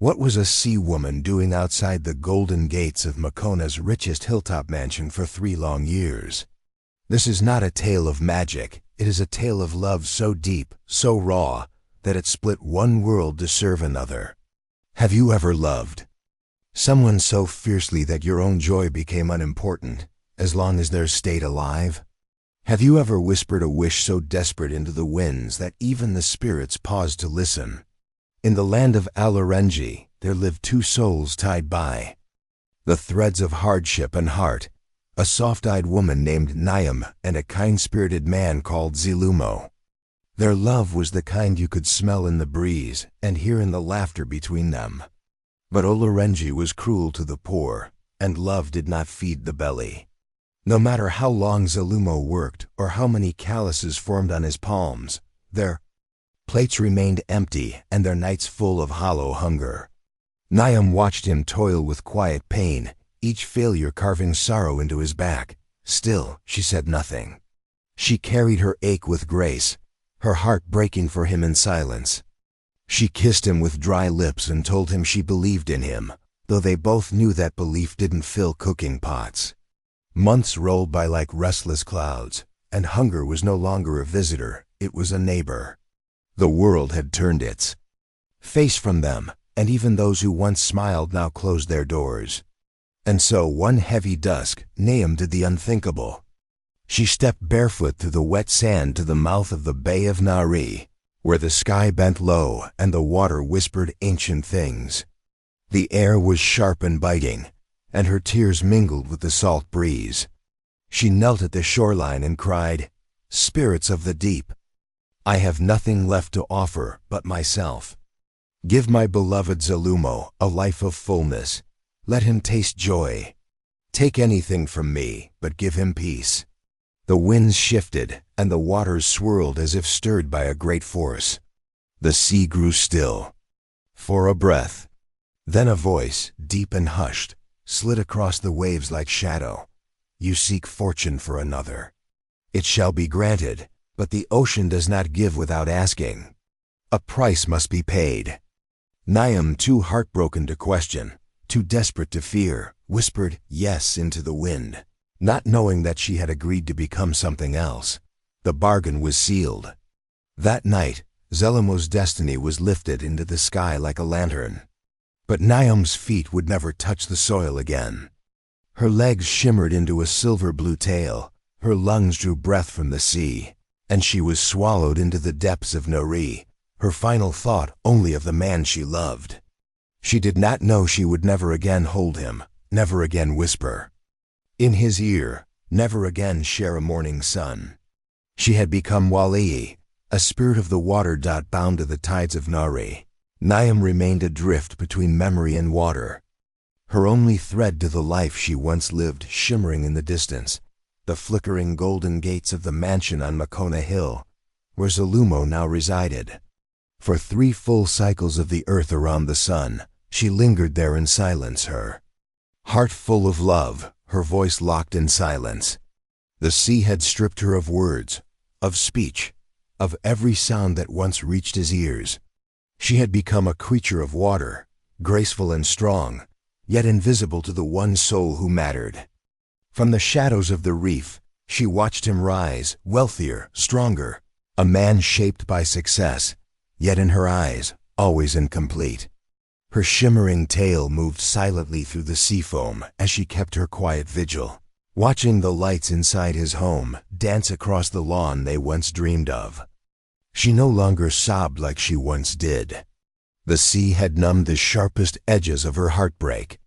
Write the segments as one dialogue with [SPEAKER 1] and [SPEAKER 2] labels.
[SPEAKER 1] What was a sea woman doing outside the golden gates of Makona's richest hilltop mansion for 3 long years? This is not a tale of magic. It is a tale of love so deep, so raw, that it split one world to serve another. Have you ever loved someone so fiercely that your own joy became unimportant, as long as theirs stayed alive? Have you ever whispered a wish so desperate into the winds that even the spirits paused to listen? In the land of Alarenji, there lived 2 souls tied by the threads of hardship and heart, a soft-eyed woman named Nyam and a kind-spirited man called Zelumo. Their love was the kind you could smell in the breeze and hear in the laughter between them. But Olarenji was cruel to the poor, and love did not feed the belly. No matter how long Zelumo worked or how many calluses formed on his palms, their plates remained empty and their nights full of hollow hunger. Nyam watched him toil with quiet pain, each failure carving sorrow into his back. Still, she said nothing. She carried her ache with grace, her heart breaking for him in silence. She kissed him with dry lips and told him she believed in him, though they both knew that belief didn't fill cooking pots. Months rolled by like restless clouds, and hunger was no longer a visitor, it was a neighbor. The world had turned its face from them, and even those who once smiled now closed their doors. And so one heavy dusk, Nyam did the unthinkable. She stepped barefoot through the wet sand to the mouth of the Bay of Nari, where the sky bent low and the water whispered ancient things. The air was sharp and biting, and her tears mingled with the salt breeze. She knelt at the shoreline and cried, "Spirits of the deep, I have nothing left to offer but myself. Give my beloved Zelumo a life of fullness. Let him taste joy. Take anything from me, but give him peace." The winds shifted, and the waters swirled as if stirred by a great force. The sea grew still for a breath. Then a voice, deep and hushed, slid across the waves like shadow. "You seek fortune for another. It shall be granted, but the ocean does not give without asking. A price must be paid." Nyam, too heartbroken to question, too desperate to fear, whispered yes into the wind, not knowing that she had agreed to become something else. The bargain was sealed. That night, Zelumo's destiny was lifted into the sky like a lantern. But Nyam's feet would never touch the soil again. Her legs shimmered into a silver-blue tail, her lungs drew breath from the sea, and she was swallowed into the depths of Nori, her final thought only of the man she loved. She did not know she would never again hold him, never again whisper in his ear, never again share a morning sun. She had become Walii, a spirit of the water bound to the tides of Nari. Nyam remained adrift between memory and water, her only thread to the life she once lived shimmering in the distance, the flickering golden gates of the mansion on Makona Hill, where Zelumo now resided. For 3 full cycles of the earth around the sun, she lingered there in silence, her heart full of love, her voice locked in silence. The sea had stripped her of words, of speech, of every sound that once reached his ears. She had become a creature of water, graceful and strong, yet invisible to the one soul who mattered. From the shadows of the reef, she watched him rise, wealthier, stronger, a man shaped by success, yet in her eyes, always incomplete. Her shimmering tail moved silently through the sea foam as she kept her quiet vigil, watching the lights inside his home dance across the lawn they once dreamed of. She no longer sobbed like she once did. The sea had numbed the sharpest edges of her heartbreak.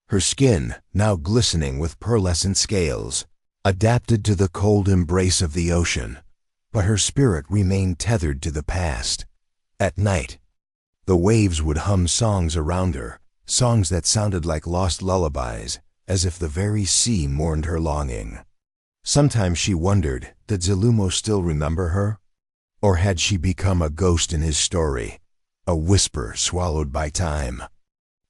[SPEAKER 1] Her skin, now glistening with pearlescent scales, adapted to the cold embrace of the ocean, but her spirit remained tethered to the past. At night, the waves would hum songs around her, songs that sounded like lost lullabies, as if the very sea mourned her longing. Sometimes she wondered, did Zelumo still remember her? Or had she become a ghost in his story, a whisper swallowed by time?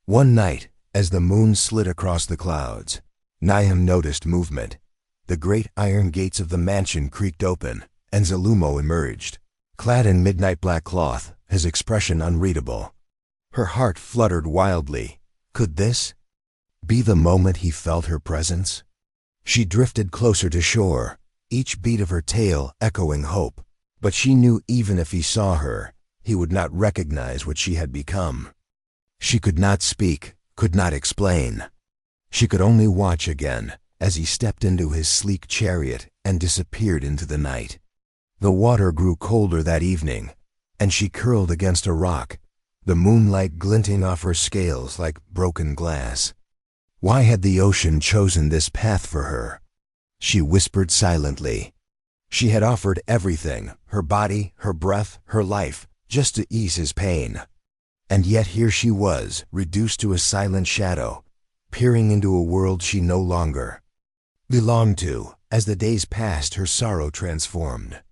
[SPEAKER 1] One night, as the moon slid across the clouds, Nyam noticed movement. The great iron gates of the mansion creaked open, and Zelumo emerged, clad in midnight black cloth, his expression unreadable. Her heart fluttered wildly. Could this be the moment he felt her presence? She drifted closer to shore, each beat of her tail echoing hope. But she knew even if he saw her, he would not recognize what she had become. She could not speak, could not explain. She could only watch again as he stepped into his sleek chariot and disappeared into the night. The water grew colder that evening, and she curled against a rock, the moonlight glinting off her scales like broken glass. Why had the ocean chosen this path for her? She whispered silently. She had offered everything, her body, her breath, her life, just to ease his pain. And yet here she was, reduced to a silent shadow, peering into a world she no longer belonged to. As the days passed, her sorrow transformed.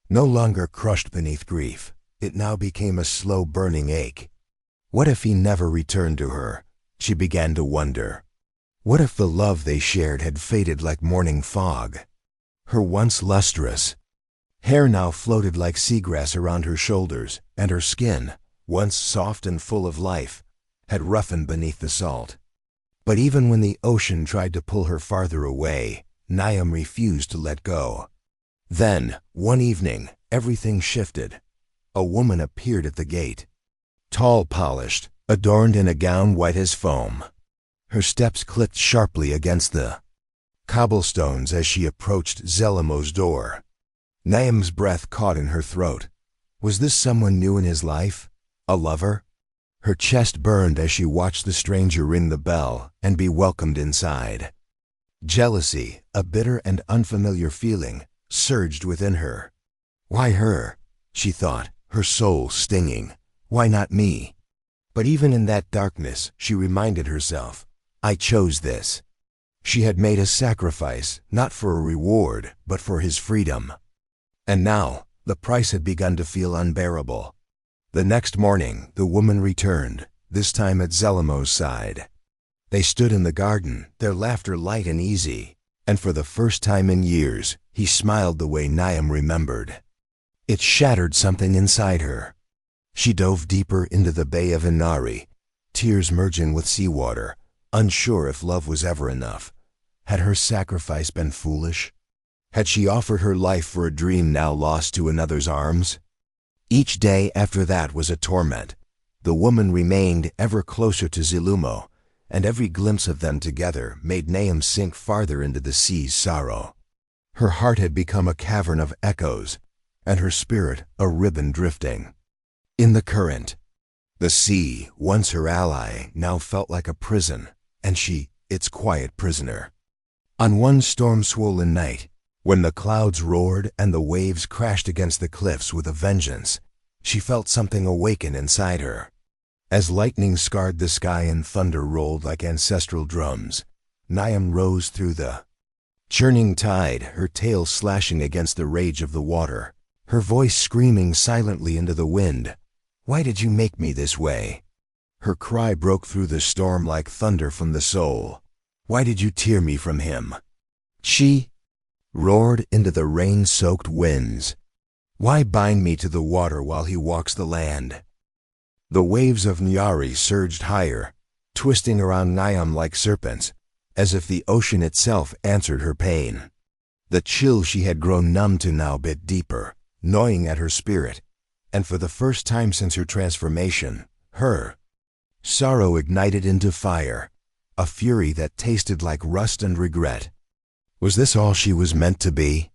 [SPEAKER 1] No longer crushed beneath grief, it now became a slow burning ache. What if he never returned to her? She began to wonder. What if the love they shared had faded like morning fog? Her once lustrous hair now floated like seagrass around her shoulders, and her skin, once soft and full of life, had roughened beneath the salt. But even when the ocean tried to pull her farther away, Niam refused to let go. Then, one evening, everything shifted. A woman appeared at the gate. Tall, polished, adorned in a gown white as foam. Her steps clicked sharply against the cobblestones as she approached Zelimo's door. Niam's breath caught in her throat. Was this someone new in his life? A lover? Her chest burned as she watched the stranger ring the bell and be welcomed inside. Jealousy, a bitter and unfamiliar feeling, surged within her. Why her? She thought, her soul stinging. Why not me? But even in that darkness, she reminded herself, I chose this. She had made a sacrifice, not for a reward, but for his freedom. And now, the price had begun to feel unbearable. The next morning, the woman returned, this time at Zelimo's side. They stood in the garden, their laughter light and easy, and for the first time in years, he smiled the way Niam remembered. It shattered something inside her. She dove deeper into the Bay of Inari, tears merging with seawater, unsure if love was ever enough. Had her sacrifice been foolish? Had she offered her life for a dream now lost to another's arms? Each day after that was a torment. The woman remained ever closer to Zelumo, and every glimpse of them together made Niam sink farther into the sea's sorrow. Her heart had become a cavern of echoes, and her spirit a ribbon drifting in the current. The sea, once her ally, now felt like a prison, and she, its quiet prisoner. On one storm-swollen night, when the clouds roared and the waves crashed against the cliffs with a vengeance, she felt something awaken inside her. As lightning scarred the sky and thunder rolled like ancestral drums, Niam rose through the churning tide, her tail slashing against the rage of the water, her voice screaming silently into the wind, "Why did you make me this way?" Her cry broke through the storm like thunder from the soul. "Why did you tear me from him?" She roared into the rain-soaked winds. "Why bind me to the water while he walks the land?" The waves of Nyari surged higher, twisting around Niam like serpents, as if the ocean itself answered her pain. The chill she had grown numb to now bit deeper, gnawing at her spirit, and for the first time since her transformation, her sorrow ignited into fire, a fury that tasted like rust and regret. Was this all she was meant to be?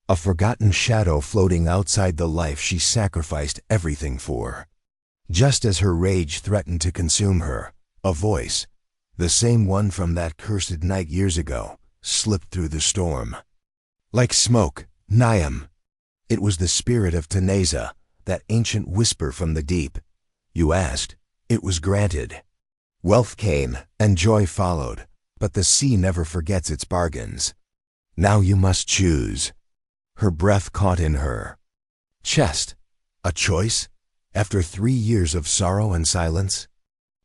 [SPEAKER 1] A forgotten shadow floating outside the life she sacrificed everything for. Just as her rage threatened to consume her, a voice, the same one from that cursed night years ago, slipped through the storm. Like smoke, Niam. It was the spirit of Taneza, that ancient whisper from the deep. You asked, it was granted. Wealth came, and joy followed, but the sea never forgets its bargains. Now you must choose. Her breath caught in her chest. A choice? After 3 years of sorrow and silence?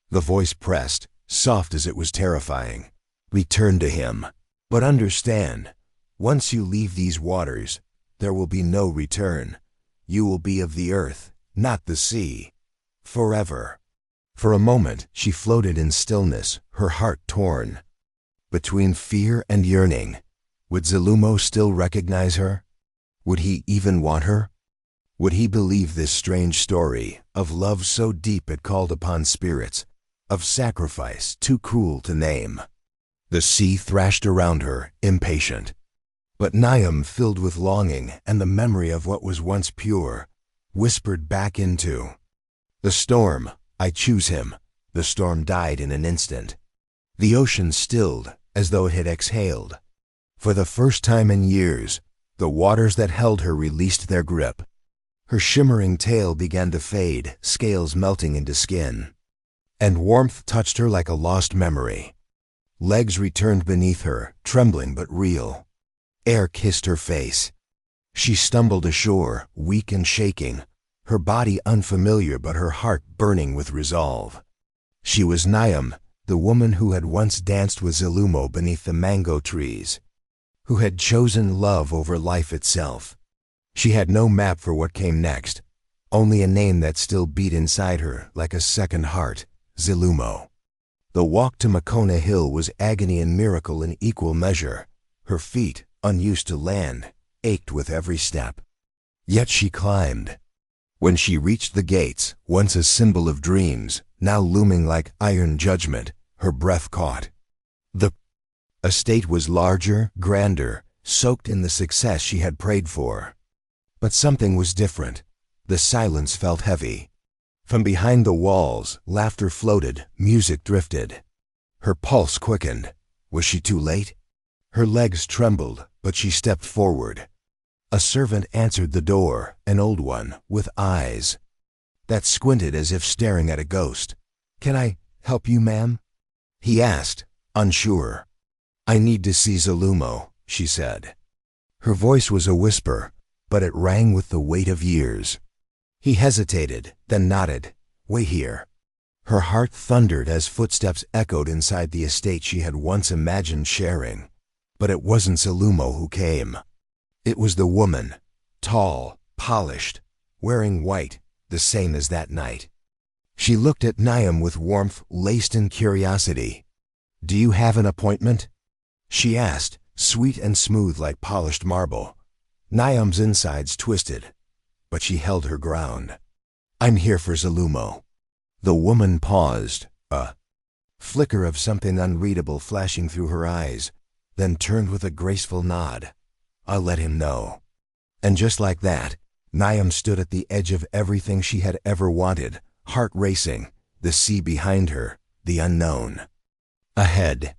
[SPEAKER 1] The voice pressed, soft as it was terrifying. Return to him. But understand, once you leave these waters, there will be no return. You will be of the earth, not the sea. Forever. For a moment, she floated in stillness, her heart torn. Between fear and yearning, would Zelumo still recognize her? Would he even want her? Would he believe this strange story of love so deep it called upon spirits, of sacrifice too cruel to name? The sea thrashed around her, impatient. But Niam, filled with longing and the memory of what was once pure, whispered back into the storm, "I choose him." The storm died in an instant. The ocean stilled as though it had exhaled. For the first time in years, the waters that held her released their grip. Her shimmering tail began to fade, scales melting into skin. And warmth touched her like a lost memory. Legs returned beneath her, trembling but real. Air kissed her face. She stumbled ashore, weak and shaking, her body unfamiliar but her heart burning with resolve. She was Niam, the woman who had once danced with Zelumo beneath the mango trees, who had chosen love over life itself. She had no map for what came next, only a name that still beat inside her like a second heart, Zelumo. The walk to Makona Hill was agony and miracle in equal measure. Her feet, unused to land, ached with every step. Yet she climbed. When she reached the gates, once a symbol of dreams, now looming like iron judgment, her breath caught. The estate was larger, grander, soaked in the success she had prayed for. But something was different. The silence felt heavy. From behind the walls, laughter floated, music drifted. Her pulse quickened. Was she too late? Her legs trembled, but she stepped forward. A servant answered the door, an old one, with eyes that squinted as if staring at a ghost. "Can I help you, ma'am?" he asked, unsure. "I need to see Zelumo," she said. Her voice was a whisper, but it rang with the weight of years. He hesitated, then nodded. "Wait here." Her heart thundered as footsteps echoed inside the estate she had once imagined sharing. But it wasn't Zelumo who came. It was the woman, tall, polished, wearing white, the same as that night. She looked at Niam with warmth laced in curiosity. "Do you have an appointment?" she asked, sweet and smooth like polished marble. Niam's insides twisted, but she held her ground. "I'm here for Zelumo." The woman paused, a flicker of something unreadable flashing through her eyes, then turned with a graceful nod. "I'll let him know." And just like that, Niam stood at the edge of everything she had ever wanted, heart racing, the sea behind her, the unknown ahead.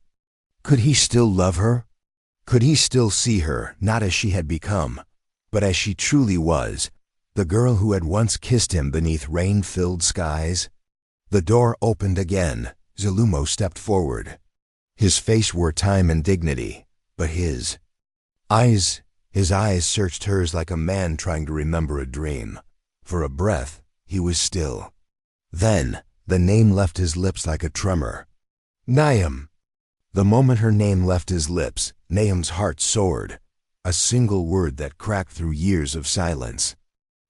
[SPEAKER 1] Could he still love her? Could he still see her, not as she had become, but as she truly was, the girl who had once kissed him beneath rain-filled skies? The door opened again. Zelumo stepped forward. His face wore time and dignity, but his eyes searched hers like a man trying to remember a dream. For a breath, he was still. Then, the name left his lips like a tremor. "Niam." The moment her name left his lips, Niam's heart soared. A single word that cracked through years of silence.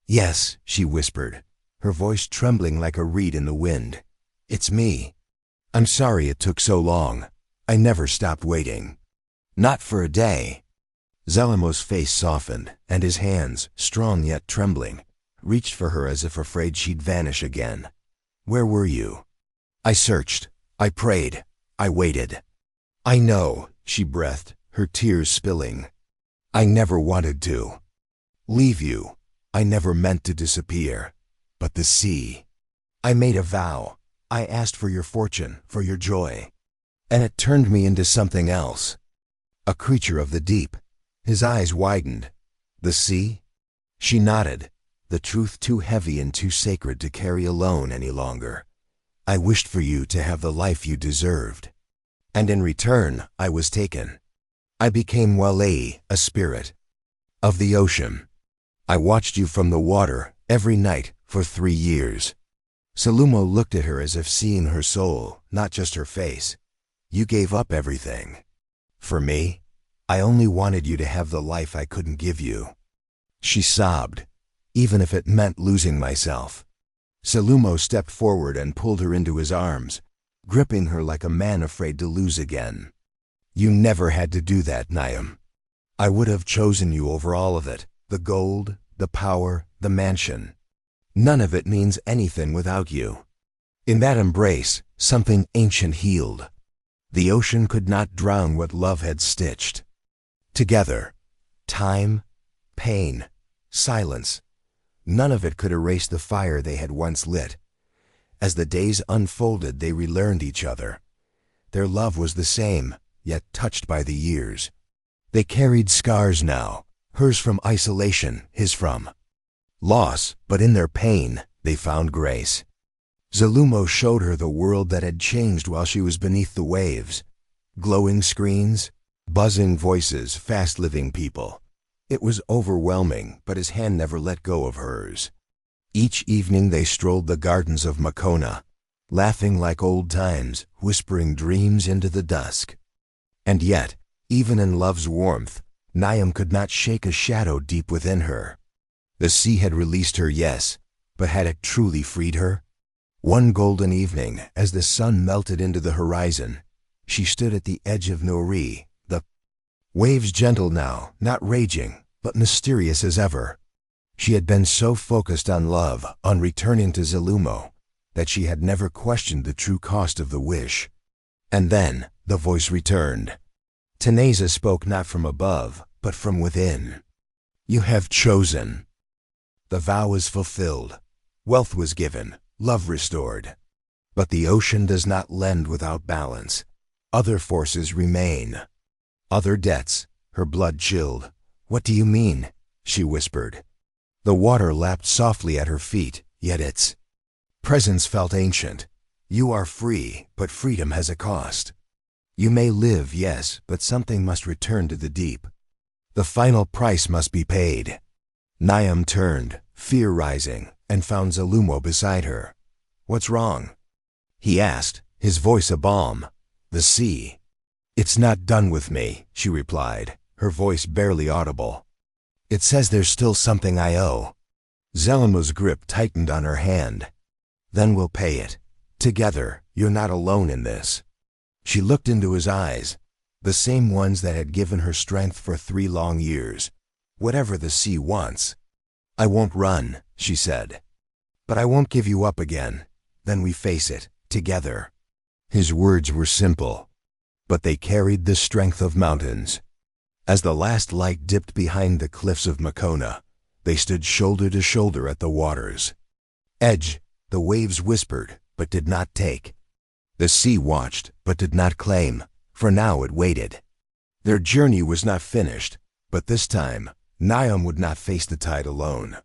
[SPEAKER 1] "Yes," she whispered, her voice trembling like a reed in the wind. "It's me. I'm sorry it took so long. I never stopped waiting." "Not for a day." Zelumo's face softened, and his hands, strong yet trembling, reached for her as if afraid she'd vanish again. "Where were you?" "I searched. I prayed. I waited." "I know," she breathed, her tears spilling. "I never wanted to leave you. I never meant to disappear. But the sea. I made a vow. I asked for your fortune, for your joy. And it turned me into something else. A creature of the deep." His eyes widened. "The sea?" She nodded, the truth too heavy and too sacred to carry alone any longer. "I wished for you to have the life you deserved. And in return, I was taken. I became Wale, a spirit of the ocean. I watched you from the water every night for 3 years. Zelumo looked at her as if seeing her soul, not just her face. "You gave up everything. For me, I only wanted you to have the life I couldn't give you." She sobbed, "Even if it meant losing myself." Zelumo stepped forward and pulled her into his arms, gripping her like a man afraid to lose again. "You never had to do that, Niam. I would have chosen you over all of it, the gold, the power, the mansion. None of it means anything without you." In that embrace, something ancient healed. The ocean could not drown what love had stitched. Together, time, pain, silence, none of it could erase the fire they had once lit. As the days unfolded, they relearned each other. Their love was the same, yet touched by the years. They carried scars now, hers from isolation, his from loss, but in their pain, they found grace. Zelumo showed her the world that had changed while she was beneath the waves. Glowing screens, buzzing voices, fast-living people. It was overwhelming, but his hand never let go of hers. Each evening they strolled the gardens of Makona, laughing like old times, whispering dreams into the dusk. And yet, even in love's warmth, Niam could not shake a shadow deep within her. The sea had released her, yes, but had it truly freed her? One golden evening, as the sun melted into the horizon, she stood at the edge of Nori, the waves gentle now, not raging, but mysterious as ever. She had been so focused on love, on returning to Zelumo, that she had never questioned the true cost of the wish. And then the voice returned. Teneza spoke not from above, but from within. "You have chosen." The vow was fulfilled. Wealth was given, love restored. But the ocean does not lend without balance. Other forces remain. Other debts. Her blood chilled. "What do you mean?" she whispered. The water lapped softly at her feet, yet its presence felt ancient. "You are free, but freedom has a cost. You may live, yes, but something must return to the deep. The final price must be paid." Niam turned, fear rising, and found Zelumo beside her. "What's wrong?" he asked, his voice a balm. "The sea." "It's not done with me," she replied, her voice barely audible. "It says there's still something I owe." Zelumo's grip tightened on her hand. "Then we'll pay it. Together, you're not alone in this." She looked into his eyes, the same ones that had given her strength for 3 long years. "Whatever the sea wants." "I won't run," she said. "But I won't give you up again. Then we face it, together." His words were simple, but they carried the strength of mountains. As the last light dipped behind the cliffs of Makona, they stood shoulder to shoulder at the water's edge. The waves whispered, but did not take. The sea watched, but did not claim, for now it waited. Their journey was not finished, but this time, Niam would not face the tide alone.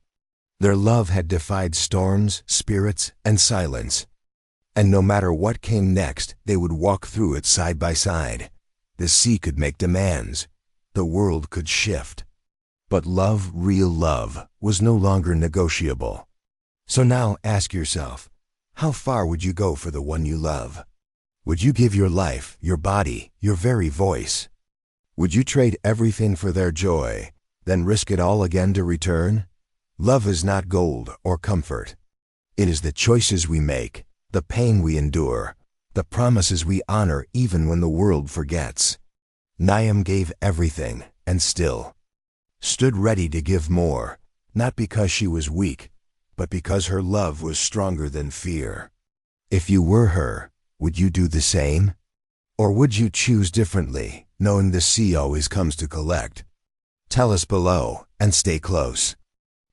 [SPEAKER 1] Their love had defied storms, spirits, and silence. And no matter what came next, they would walk through it side by side. The sea could make demands. The world could shift. But love, real love, was no longer negotiable. So now ask yourself, how far would you go for the one you love? Would you give your life, your body, your very voice? Would you trade everything for their joy, then risk it all again to return? Love is not gold or comfort. It is the choices we make, the pain we endure, the promises we honor even when the world forgets. Niam gave everything, and still stood ready to give more, not because she was weak, but because her love was stronger than fear. If you were her, would you do the same? Or would you choose differently, knowing the sea always comes to collect? Tell us below, and stay close.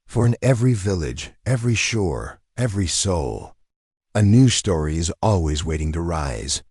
[SPEAKER 1] For in every village, every shore, every soul, a new story is always waiting to rise.